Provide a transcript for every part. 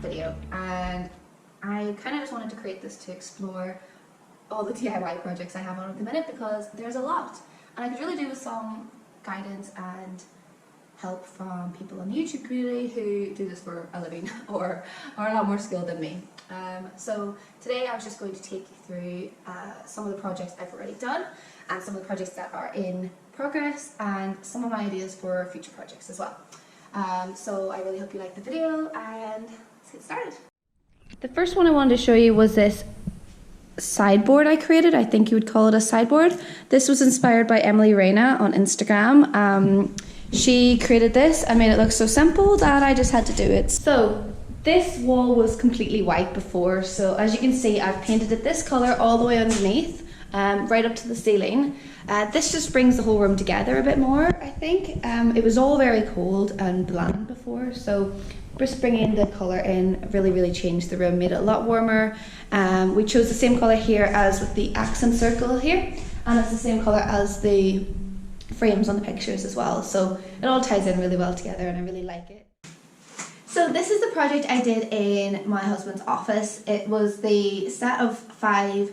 video, and I kind of just wanted to create this to explore all the DIY projects I have on at the minute, because there's a lot and I could really do with some guidance and help from people in the YouTube community who do this for a living or are a lot more skilled than me. So today I was just going to take you through some of the projects I've already done and some of the projects that are in progress and some of my ideas for future projects as well. So I really hope you like the video, and let's get started. The first one I wanted to show you was this sideboard I created. I think you would call it a sideboard. This was inspired by Emily Reina on Instagram. She created this and made it look so simple that I just had to do it. So this wall was completely white before, so as you can see I've painted it this colour all the way underneath, right up to the ceiling. This just brings the whole room together a bit more, I think. It was all very cold and bland before, so just bringing the colour in really changed the room, made it a lot warmer. We chose the same colour here as with the accent circle here, and it's the same colour as the frames on the pictures as well, so it all ties in really well together and I really like it. So this is the project I did in my husband's office. It was the set of 5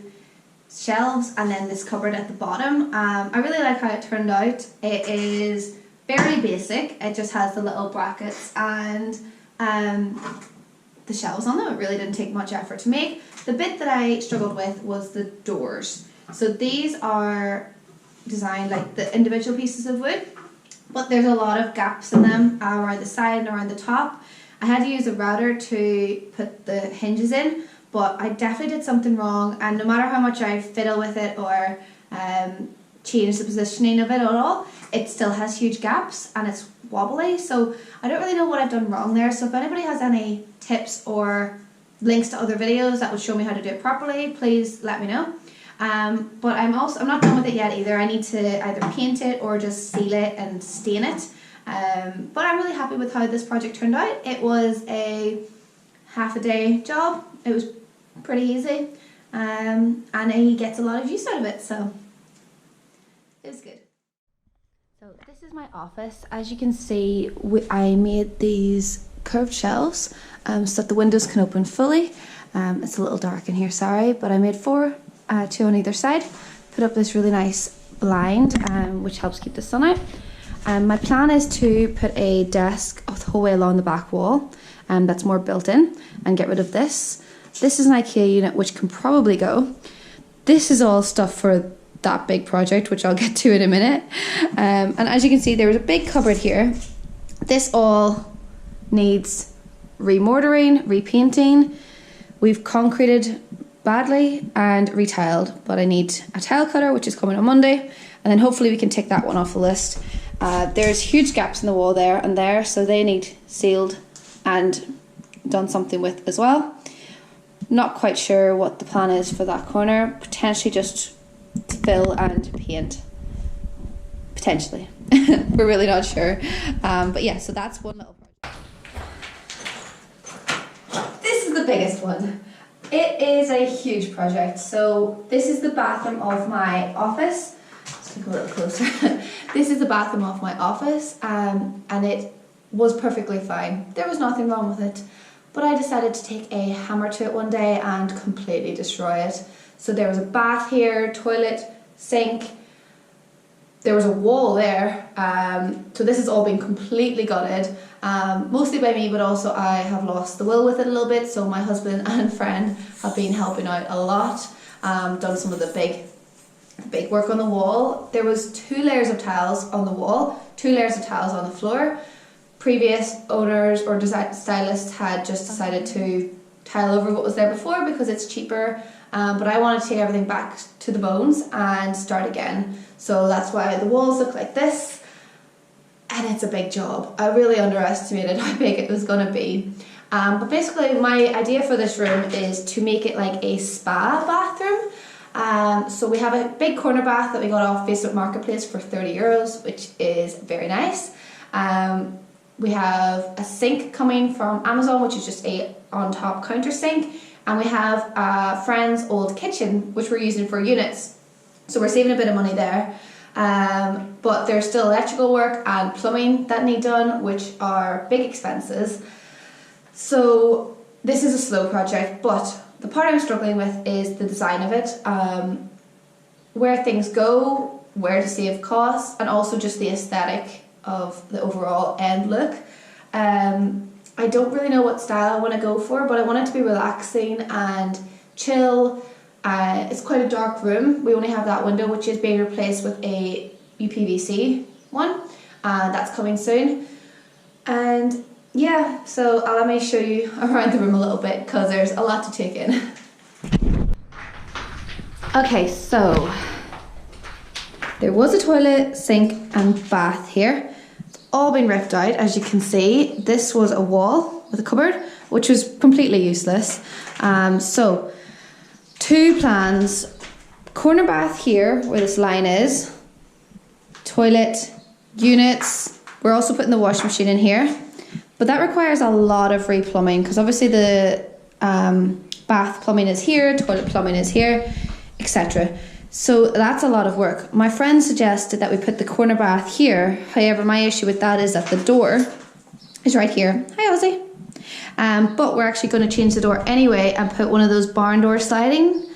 shelves and then this cupboard at the bottom. I really like how it turned out. It is very basic. It just has the little brackets and the shelves on them. It really didn't take much effort to make. The bit that I struggled with was the doors. So these are designed like the individual pieces of wood, but there's a lot of gaps in them around the side and around the top. I had to use a router to put the hinges in, but I definitely did something wrong, and no matter how much I fiddle with it or change the positioning of it at all, it still has huge gaps and it's wobbly, so I don't really know what I've done wrong there. So if anybody has any tips or links to other videos that would show me how to do it properly, please let me know. But I'm not done with it yet either. I need to either paint it or just seal it and stain it. But I'm really happy with how this project turned out. It was a half a day job. It was pretty easy, and he gets a lot of use out of it, so it was good. So this is my office. As you can see, I made these curved shelves so that the windows can open fully. It's a little dark in here, sorry, but I made 4, 2 on either side. Put up this really nice blind which helps keep the sun out. My plan is to put a desk the whole way along the back wall that's more built in, and get rid of this. This is an IKEA unit which can probably go. This is all stuff for that big project, which I'll get to in a minute. And as you can see, there was a big cupboard here. This all needs remortaring, repainting. We've concreted badly and retiled, but I need a tile cutter, which is coming on Monday, and then hopefully we can tick that one off the list. There's huge gaps in the wall there and there, so they need sealed and done something with as well. Not quite sure what the plan is for that corner. Potentially just fill and paint. Potentially. We're really not sure. But yeah, so that's one little project. This is the biggest one. It is a huge project. So this is the bathroom of my office. Let's look a little closer. This is the bathroom of my office, and it was perfectly fine. There was nothing wrong with it. But I decided to take a hammer to it one day and completely destroy it. So there was a bath here, toilet, sink. There was a wall there. So this has all been completely gutted. Mostly by me, but also I have lost the will with it a little bit. So my husband and friend have been helping out a lot. Done some of the big work on the wall. There was 2 layers of tiles on the wall, 2 layers of tiles on the floor. Previous owners or stylists had just decided to tile over what was there before because it's cheaper, but I wanted to take everything back to the bones and start again. So that's why the walls look like this, and it's a big job. I really underestimated how big it was going to be. But basically my idea for this room is to make it like a spa bathroom. So we have a big corner bath that we got off Facebook Marketplace for €30, which is very nice. We have a sink coming from Amazon, which is just a on-top counter sink, and we have a friend's old kitchen, which we're using for units. So we're saving a bit of money there. But there's still electrical work and plumbing that need done, which are big expenses. So this is a slow project, but the part I'm struggling with is the design of it, where things go, where to save costs, and also just the aesthetic of the overall end look. I don't really know what style I want to go for, but I want it to be relaxing and chill. It's quite a dark room. We only have that window, which is being replaced with a UPVC one, and that's coming soon. And yeah, so let me show you around the room a little bit because there's a lot to take in. Okay, so there was a toilet, sink and bath here. It's all been ripped out, as you can see. This was a wall with a cupboard, which was completely useless. So two plans: corner bath here where this line is, toilet, units. We're also putting the washing machine in here, but that requires a lot of replumbing because obviously the bath plumbing is here, toilet plumbing is here, etc. So that's a lot of work. My friend suggested that we put the corner bath here. However, my issue with that is that the door is right here. Hi, Ozzy. But we're actually going to change the door anyway and put one of those barn door sliding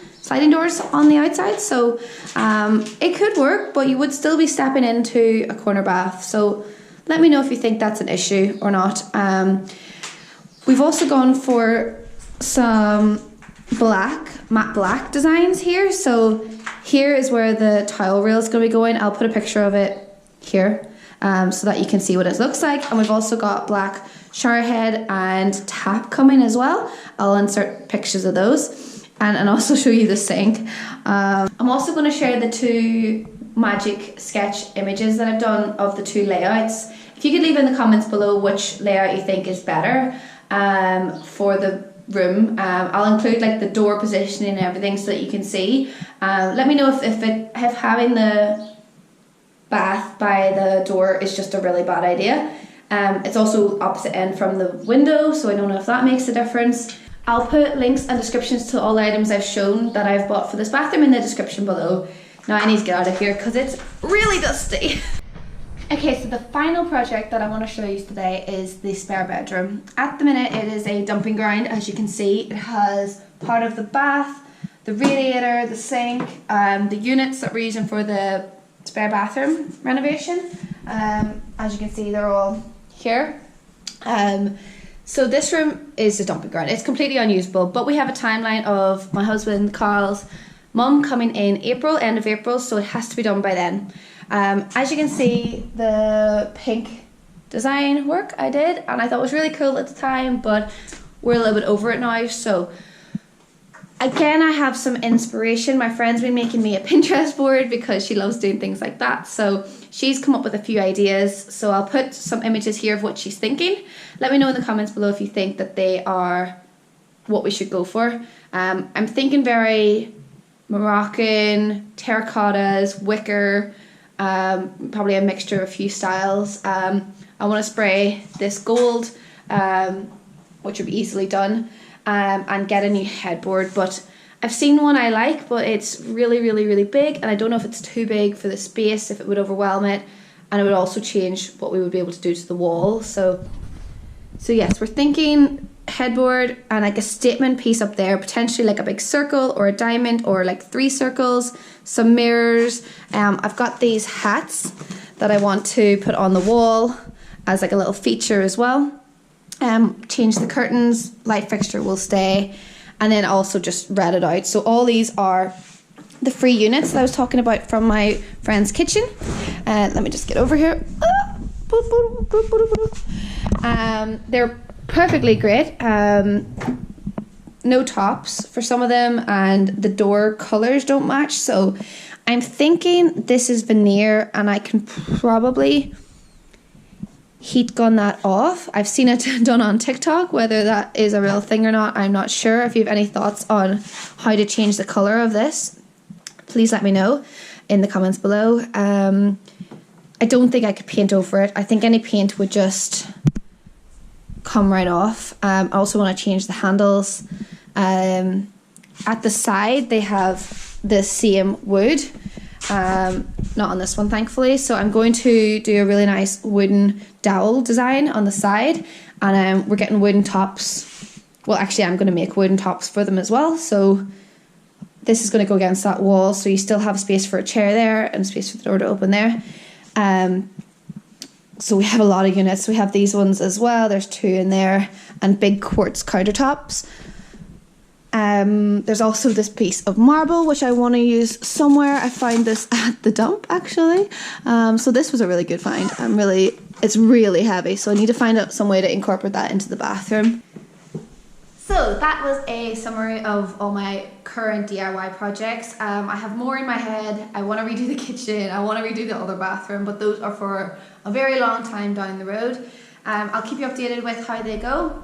doors on the outside. So it could work, but you would still be stepping into a corner bath. So let me know if you think that's an issue or not. We've also gone for some matte black designs here. So here is where the tile rail is going to be going. I'll put a picture of it here so that you can see what it looks like. And we've also got black shower head and tap coming as well. I'll insert pictures of those and also show you the sink. I'm also going to share the two magic sketch images that I've done of the two layouts. If you could leave in the comments below which layout you think is better for the room. I'll include like the door positioning and everything so that you can see. Let me know if having the bath by the door is just a really bad idea. It's also opposite end from the window, so I don't know if that makes a difference. I'll put links and descriptions to all the items I've shown that I've bought for this bathroom in the description below. Now I need to get out of here because it's really dusty. Okay, so the final project that I want to show you today is the spare bedroom. At the minute it is a dumping ground, as you can see. It has part of the bath, the radiator, the sink, the units that we're using for the spare bathroom renovation. As you can see, they're all here. So this room is a dumping ground. It's completely unusable, but we have a timeline of my husband Carl's mum coming in April, end of April, so it has to be done by then. As you can see, the pink design work I did, and I thought it was really cool at the time, but we're a little bit over it now. So again, I have some inspiration. My friend's been making me a Pinterest board because she loves doing things like that. So she's come up with a few ideas. So I'll put some images here of what she's thinking. Let me know in the comments below if you think that they are what we should go for. I'm thinking very Moroccan, terracottas, wicker, probably a mixture of a few styles. I want to spray this gold, which will be easily done, and get a new headboard. But I've seen one I like, but it's really, really, really big, and I don't know if it's too big for the space, if it would overwhelm it, and it would also change what we would be able to do to the wall. So yes, we're thinking headboard and like a statement piece up there, potentially like a big circle or a diamond or like 3 circles, some mirrors. I've got these hats that I want to put on the wall as like a little feature as well. Change the curtains, light fixture will stay, and then also just red it out. So all these are the free units that I was talking about from my friend's kitchen. Let me just get over here. They're perfectly great. No tops for some of them, and the door colours don't match. So I'm thinking this is veneer, and I can probably heat gun that off. I've seen it done on TikTok. Whether that is a real thing or not, I'm not sure. If you have any thoughts on how to change the colour of this, please let me know in the comments below. I don't think I could paint over it. I think any paint would just come right off. I also want to change the handles. At the side they have the same wood, not on this one thankfully, so I'm going to do a really nice wooden dowel design on the side, and we're getting wooden tops well, actually I'm going to make wooden tops for them as well. So this is going to go against that wall, so you still have space for a chair there and space for the door to open there. So we have a lot of units. We have these ones as well. There's 2 in there, and big quartz countertops. There's also this piece of marble which I want to use somewhere. I found this at the dump actually. So this was a really good find. It's really heavy, so I need to find out some way to incorporate that into the bathroom. So that was a summary of all my current DIY projects. I have more in my head. I want to redo the kitchen, I want to redo the other bathroom, but those are for a very long time down the road. I'll keep you updated with how they go.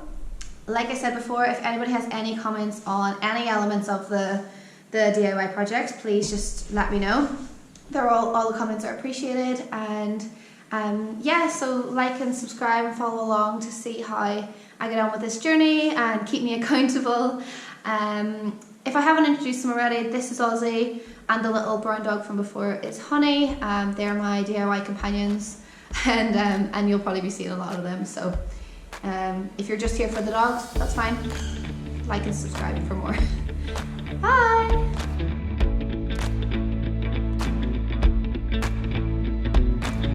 Like I said before, if anybody has any comments on any elements of the DIY project, please just let me know. All the comments are appreciated, and yeah, so like and subscribe and follow along to see how I get on with this journey and keep me accountable. If I haven't introduced them already, this is Ozzy, and the little brown dog from before is Honey. They're my DIY companions, and you'll probably be seeing a lot of them. So if you're just here for the dogs, that's fine. Like and subscribe for more. Bye!